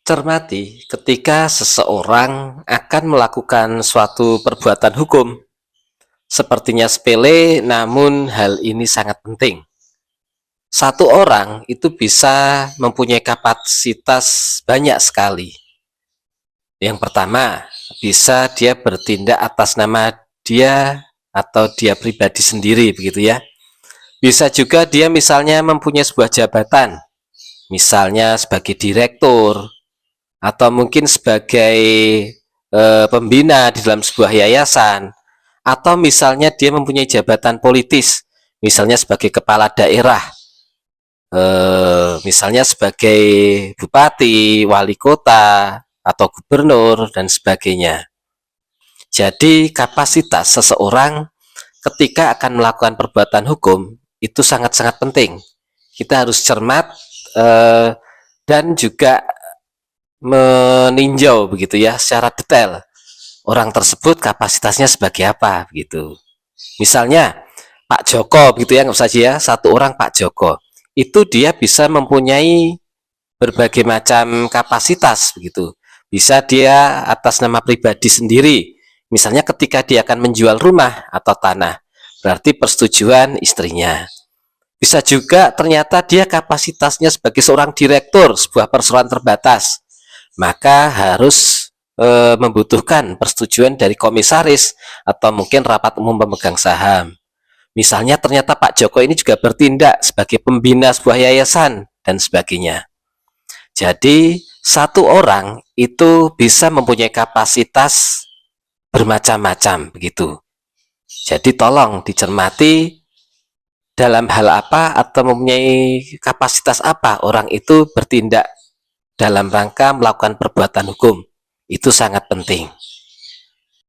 Cermati ketika seseorang akan melakukan suatu perbuatan hukum. Sepertinya sepele, namun hal ini sangat penting. Satu orang itu bisa mempunyai kapasitas banyak sekali. Yang pertama, bisa dia bertindak atas nama dia atau dia pribadi sendiri, begitu ya. Bisa juga dia misalnya mempunyai sebuah jabatan, misalnya sebagai direktur, atau mungkin sebagai pembina di dalam sebuah yayasan, atau misalnya dia mempunyai jabatan politis, misalnya sebagai kepala daerah, misalnya sebagai bupati, wali kota, atau gubernur, dan sebagainya. Jadi kapasitas seseorang ketika akan melakukan perbuatan hukum itu sangat-sangat penting. Kita harus cermat dan juga meninjau begitu ya secara detail orang tersebut kapasitasnya sebagai apa begitu. Misalnya Pak Joko gitu ya, nggak usah ya, satu orang Pak Joko itu dia bisa mempunyai berbagai macam kapasitas begitu. Bisa dia atas nama pribadi sendiri, misalnya ketika dia akan menjual rumah atau tanah, berarti persetujuan istrinya. Bisa juga ternyata dia kapasitasnya sebagai seorang direktur sebuah perseroan terbatas, maka harus membutuhkan persetujuan dari komisaris atau mungkin rapat umum pemegang saham. Misalnya ternyata Pak Joko ini juga bertindak sebagai pembina sebuah yayasan dan sebagainya. Jadi satu orang itu bisa mempunyai kapasitas bermacam-macam begitu. Jadi tolong dicermati dalam hal apa atau mempunyai kapasitas apa orang itu bertindak dalam rangka melakukan perbuatan hukum. Itu sangat penting.